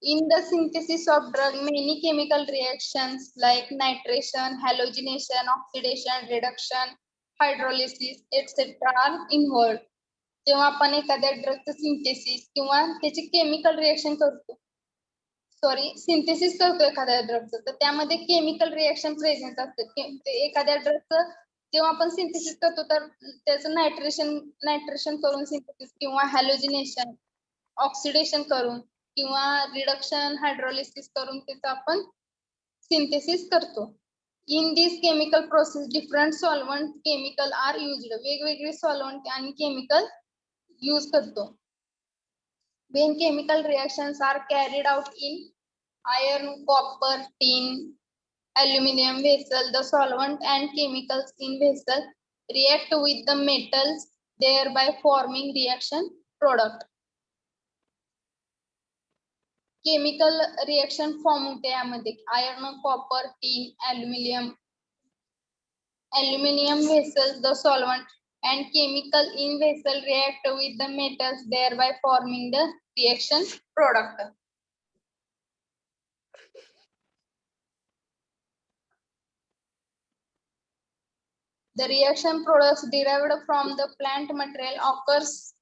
In the synthesis of drug, many chemical reactions like nitration, halogenation, oxidation, reduction, hydrolysis, etc. are involved. जेव्हा आपण एखाद्या ड्रगचं सिंथेसिस किंवा त्याची केमिकल रिएक्शन करतो सॉरी सिंथेसिस करतो एखाद्या ड्रगचं, तर त्यामध्ये केमिकल रिएक्शन प्रेझेंट असते. एखाद्या ड्रगचं जेव्हा आपण सिंथेसिस करतो तर त्याचं नायट्रेशन करून सिंथेसिस किंवा हॅलोजिनेशन, ऑक्सिडेशन करून किंवा रिडक्शन, हायड्रोलिसिस करून त्याचं आपण सिंथेसिस करतो. In this chemical process different solvent chemical are used. वेगवेगळे सॉल्वंट आणि केमिकल यूज करतो. When chemical reactions are carried out in iron, copper, tin, aluminum vessel, the solvent and chemicals in vessel react with the metals, thereby forming reaction product. Chemical reaction form होते यामध्ये iron, copper, tin, aluminum vessels, the solvent and chemical in vessel react with the metals, thereby forming the reaction product. The reaction products derived from the plant material occurs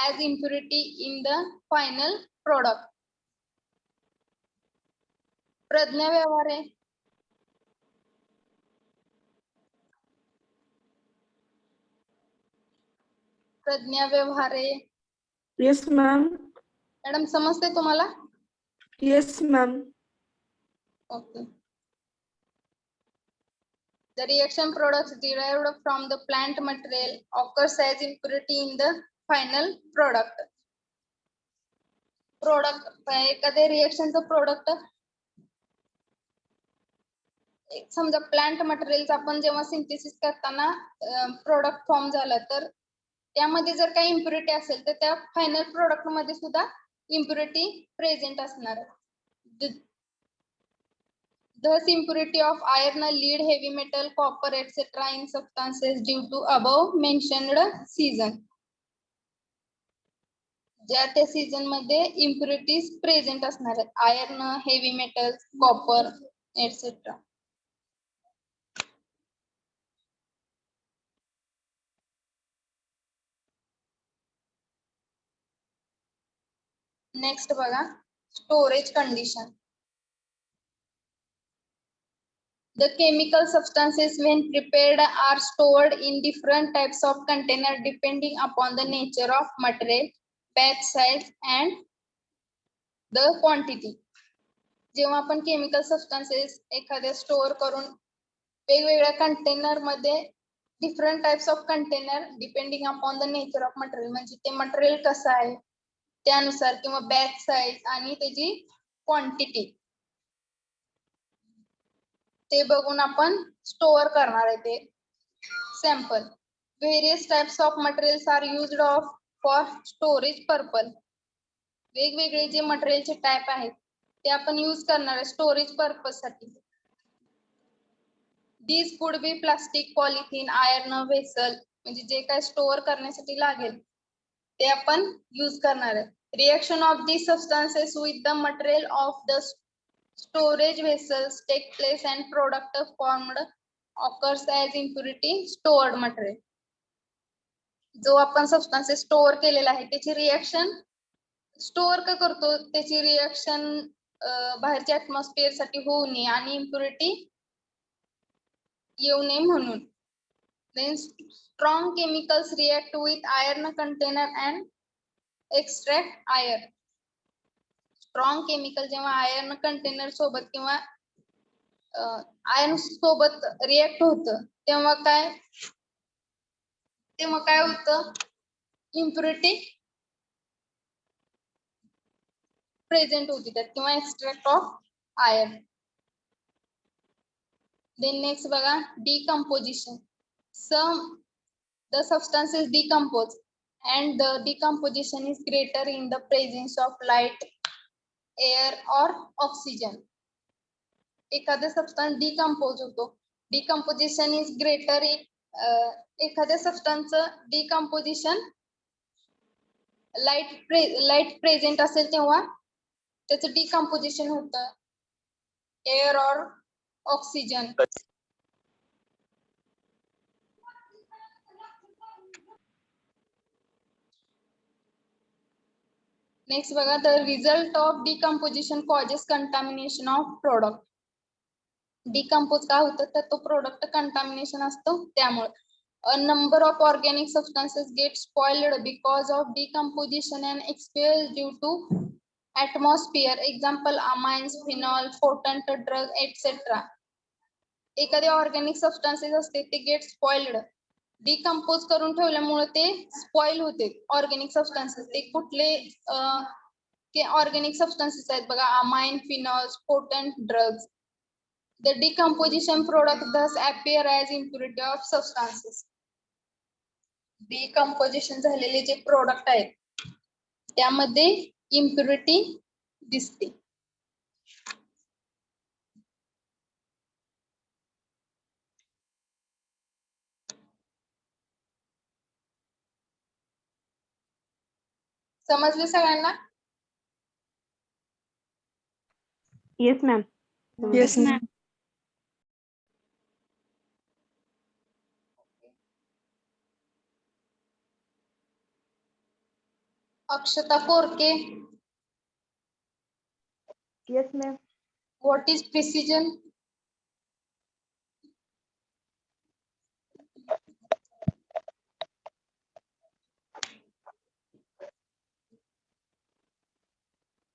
as impurity in the final product. Pragya Vyavahare. Pragya Vyavahare. Yes, ma'am. Madam समजते तुम्हाला? Yes, ma'am. Okay. The reaction products derived from the plant material occurs as impurity in the final product. एखाद्या रिएक्शनचं product समजा plant मटेरियलचं आपण जेव्हा synthesis करताना product form झाला तर त्यामध्ये जर काही इम्प्युरिटी असेल तर त्या फायनल प्रोडक्ट मध्ये सुद्धा इम्प्युरिटी प्रेझेंट असणार. Thus impurity of iron, lead, heavy metal, copper, etc. in substances due to above mentioned season. ज्या त्या सीझन मध्ये इम्प्युरिटीज प्रेझेंट असणार आहेत. Iron, heavy metal, copper etcetera. Next बघा storage condition. The chemical substances when prepared are stored in different types of container depending upon the nature of material, batch size and the quantity. जेव्हा आपण chemical substances एखाद्या store करून वेगवेगळ्या container मध्ये different types of container depending upon the nature of material, म्हणजे ते material कसं आहे त्यानुसार किंवा बॅच साईज आणि त्याची क्वांटिटी ते बघून आपण स्टोअर करणार आहे ते sample. Various types of materials are used of for storage purpose. वेगवेगळे जे मटेरियलचे टाइप आहेत ते आपण यूज करणार आहे स्टोरेज पर्पज साठी. These could be plastic, polythene, iron, vessel, म्हणजे जे काय स्टोअर करण्यासाठी लागेल ते आपण यूज करणार आहे. Reaction of these substances with the material of the storage vessels take place and product formed occurs as impurity stored material. जो आपण सबस्टन्सेस स्टोअर केलेला आहे त्याची रिएक्शन स्टोअर का करतो, त्याची रिएक्शन बाहेरच्या ऍटमॉस्फिअर साठी होऊ नये आणि इम्प्युरिटी येऊ नये म्हणून. Then strong chemicals react with iron container and extract iron. Strong chemical जेव्हा आयर्न कंटेनर सोबत किंवा आयर्न सोबत रिएक्ट होतं तेव्हा काय होतं, इम्प्युरिटी प्रेझेंट होती त्यात किंवा extract of iron. Then next बघा decomposition. The substances decompose and the decomposition is greater in the presence of light, air or oxygen. एखादा सबस्टन्स डिकम्पोज होतो. डिकम्पोजिशन इज ग्रेटर इन एखाद्या सबस्टन्सचं डिकम्पोजिशन लाईट प्रेझेंट असेल तेव्हा त्याचं decomposition होतं. Air और oxygen. Next बघा, the result of decomposition causes contamination of product. Decompose काय होतं तर तो प्रोडक्ट कंटामिनेशन असतो त्यामुळे. A number of organic substances get spoiled because of decomposition and expelled due to atmosphere. Example, amines, phenol, potent drug, etc. एखादे organic substances असते ते gate spoiled, decompose करून ठेवल्यामुळे ते स्पॉइल होते. ऑर्गॅनिक सबस्टन्सेस ते कुठले ऑर्गॅनिक सबस्टन्सेस आहेत बघा, amine, phenols, potent drugs. The decomposition product thus appear as impurity of substances. Decomposition झालेले जे प्रोडक्ट आहेत त्यामध्ये इम्प्युरिटी दिसते. समजले सगळ्यांना? Yes ma'am. Yes, ma'am. Akshata Korke, Yes, ma'am. What is precision?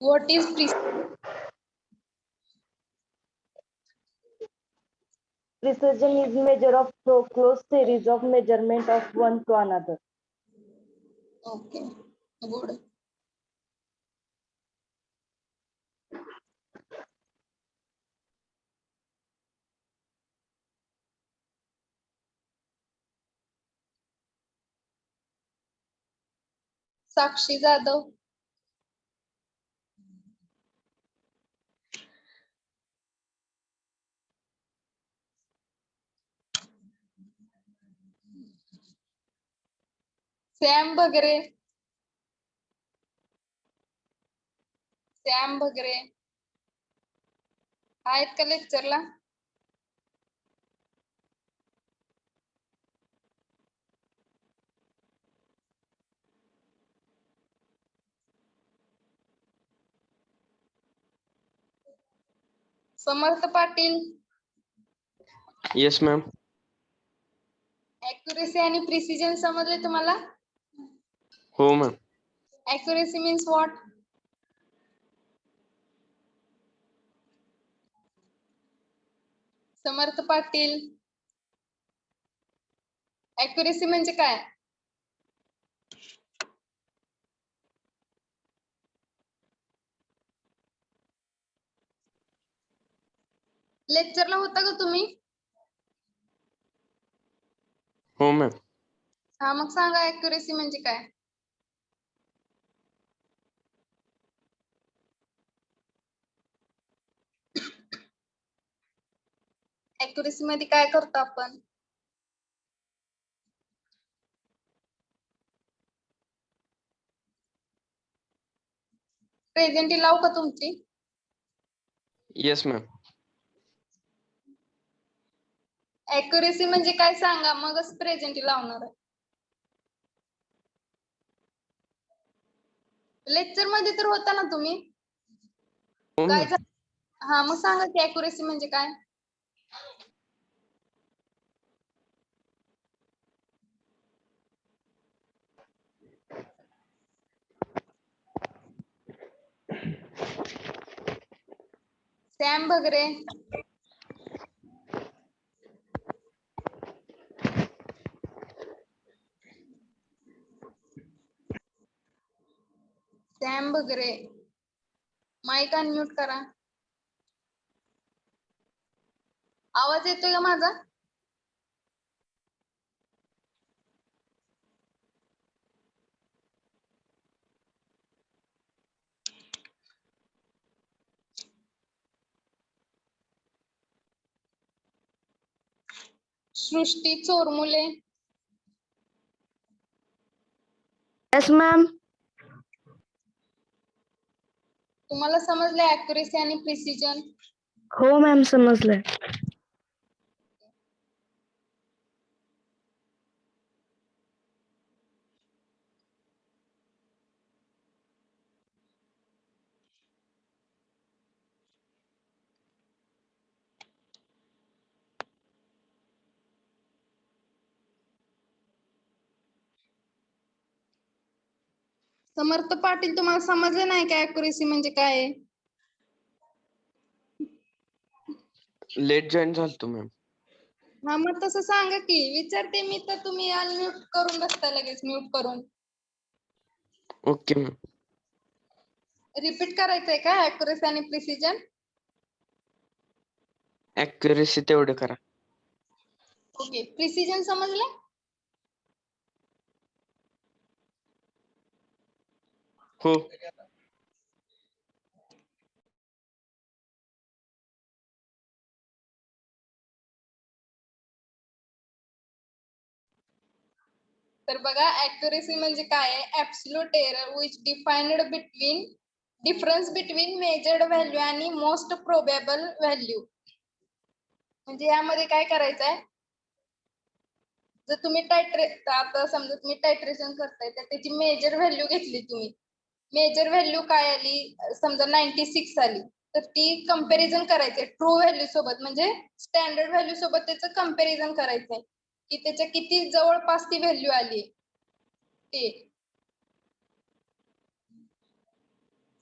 What is Precision is measure of so close series of measurement of one to another. Okay, good. Sakshi Jadhav, Sam Bhagare, Sam Bhagare आहेत का लेक्चरला? समर्थ Patil, Yes, ma'am. ऍक्युरेसी आणि precision समजले तुम्हाला? हो ma'am. Accuracy means what? Samarth Patil, accuracy म्हणजे काय? लेक्चरला होता का तुम्ही? हो ma'am. हा, मग सांगा ऍक्युरेसी म्हणजे काय? ऍक्युरेसी मध्ये काय करतो आपण? प्रेझेंटी लावू का तुमची? Yes, ma'am. ऍक्युरेसी म्हणजे काय सांगा, मगच प्रेझेंटी लावणार आहे. लेक्चर मध्ये तर होता ना तुम्ही? हो काय ma'am. झालं? हा, मग सांगा की ऍक्युरेसी म्हणजे काय? Sam Bhagare, Sam Bhagare, mic unmute करा. आवाज येतोय का माझा? सृष्टी चोरमुले, Yes, ma'am. तुम्हाला समजले ऍक्युरेसी आणि प्रिसिजन? हो मॅम, समजलंय. समर्थ पाटील, तुम्हाला समजलं नाही का अॅक्युरेसी म्हणजे काय आहे? लेट जॉईन झालतो मॅम. हा, मग तसं सांगा की. विचारते मी तर तुम्ही अनम्यूट करून बसता लगेच, म्यूट करून. Okay ma'am. रिपीट करायचंय का अॅक्युरेसी आणि प्रिसिजन? ऍक्युरेसी तेवढं करा. ओके, प्रिसिजन समजलं? हो. तर बघा, अॅक्युरेसी म्हणजे काय आहे? Absolute error which defined between difference between measured value आणि मोस्ट प्रोबेबल व्हॅल्यू. म्हणजे यामध्ये काय करायचं आहे? जर तुम्ही आता समजा तुम्ही टायट्रेशन करताय, तर त्याची मेजर व्हॅल्यू घेतली तुम्ही. मेजर व्हॅल्यू काय आली? समजा 96 आली, तर ती कंपॅरिझन करायची ट्रू व्हॅल्यू सोबत, म्हणजे स्टँडर्ड व्हॅल्यू सोबत त्याचं कंपॅरिझन करायचंय की त्याच्या किती जवळपास ती व्हॅल्यू आली ते.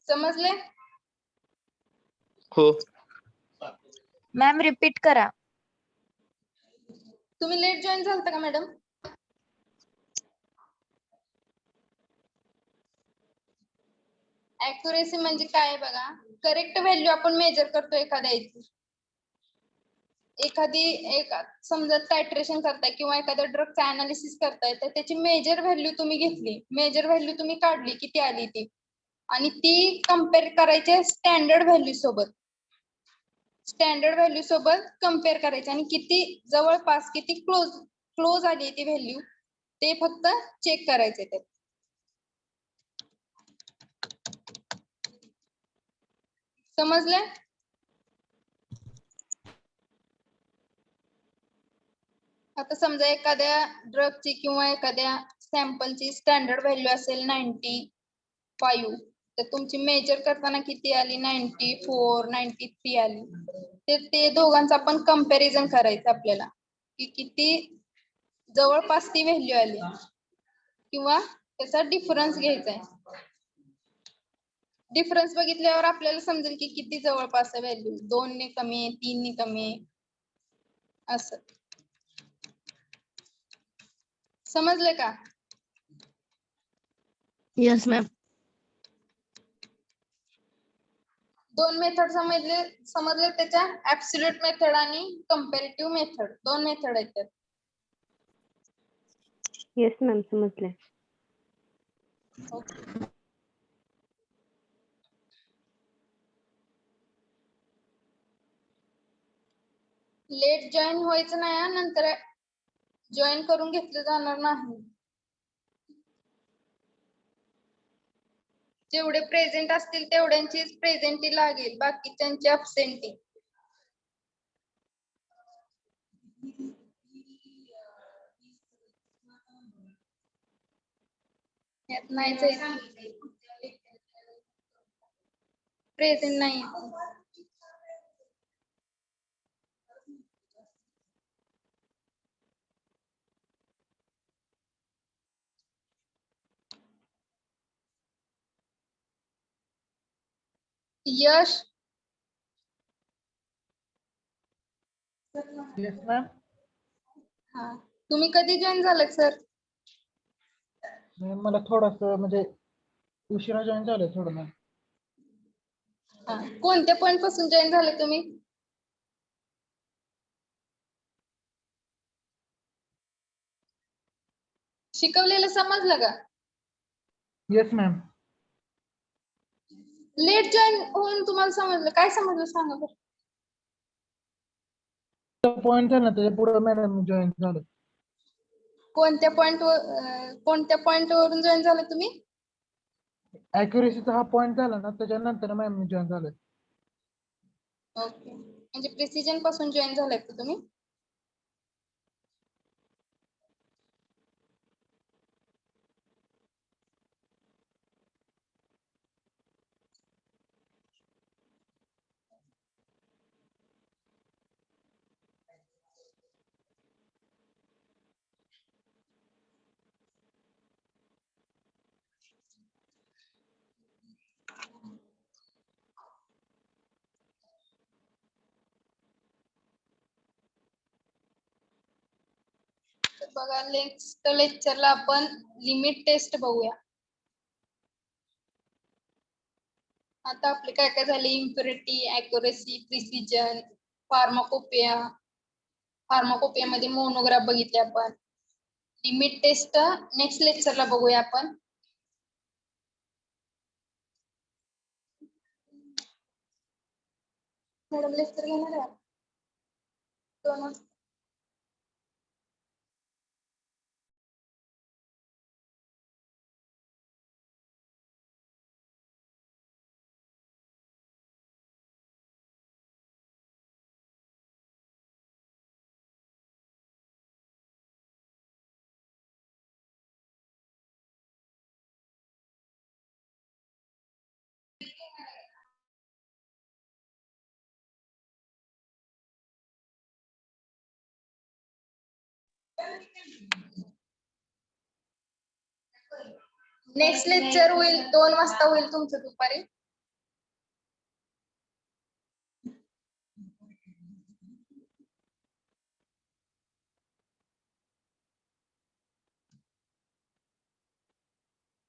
समजले? हो. मॅम रिपीट करा. तुम्ही लेट जॉईन झालता का मॅडम? अॅक्युरेसी म्हणजे काय बघा, करेक्ट व्हॅल्यू आपण मेजर करतो एक समजा टायट्रेशन करताय किंवा एखाद्या ड्रगचा अनालिसिस करताय, तर त्याची मेजर व्हॅल्यू तुम्ही घेतली, मेजर व्हॅल्यू तुम्ही काढली किती आली ती, आणि ती कम्पेअर करायची स्टँडर्ड व्हॅल्यू सोबत. स्टँडर्ड व्हॅल्यू सोबत कम्पेअर करायची आणि किती जवळपास, किती क्लोज आली ती व्हॅल्यू, ते फक्त चेक करायचे त्यात. समजले? आता समजा एखाद्या ड्रगची किंवा एखाद्या सॅम्पलची स्टँडर्ड व्हॅल्यू असेल 95, तर तुमची मेजर करताना किती आली? 94, 93 आली. तर ते दोघांचं आपण कंपॅरिझन करायचं आपल्याला, की किती जवळपास ती व्हॅल्यू आली, किंवा त्याचा डिफरन्स घ्यायचा आहे. डिफरन्स बघितल्यावर आपल्याला समजेल की किती जवळपास आहे व्हॅल्यू, 2 ने कमी आहे, 3 ने कमी आहे, असं. समजले का? Yes, ma'am. दोन मेथड समजले त्याच्या, ऍब्सोल्यूट मेथड आणि कंपॅरेटिव्ह मेथड. दोन मेथड आहेत त्यात. येस मॅम, समजले. लेट जॉईन व्हायचं नाही, नंतर जॉईन करून घेतलं जाणार नाही. जेवढे प्रेझेंट असतील तेवढ्यांचीच प्रेझेंटी लागेल, बाकीच्यांची अबसेंटी. यात नाहीच आहे, प्रेझेंट नाही. यश, येस मॅम. हा, तुम्ही कधी जॉईन झालात सर? मला थोडस म्हणजे उशिरा जॉईन झालंय थोडं मॅम. कोणत्या पॉइंट पासून जॉईन झाले तुम्ही? शिकवलेलं समजलं का? Yes ma'am. लेट जॉईन होऊन तुम्हाला समजलं, काय समजलं सांगा बरं. पॉईंट झाला त्याच्या पुढे मॅडम जॉईन झालं. कोणत्या पॉइंट वरून जॉईन झाले तुम्ही? अॅक्युरेसीचा हा पॉईंट झाला ना, त्याच्यानंतर मॅम जॉईन झालं. ओके, म्हणजे प्रिसिजन पासून जॉईन झालात का तुम्ही? तर बघा नेक्स्ट लेक्चरला आपण लिमिट टेस्ट बघूया. आता आपले काय काय झाले, impurity, accuracy, precision, pharmacopoeia. Pharmacopoeia मध्ये मोनोग्राफ बघितले आपण. लिमिट टेस्ट नेक्स्ट लेक्चरला बघूया आपण. मॅडम लेक्चर घेणार आहे 2 वाजता. नेक्स्ट लेक्चर होईल 2 वाजता होईल तुमचं दुपारी.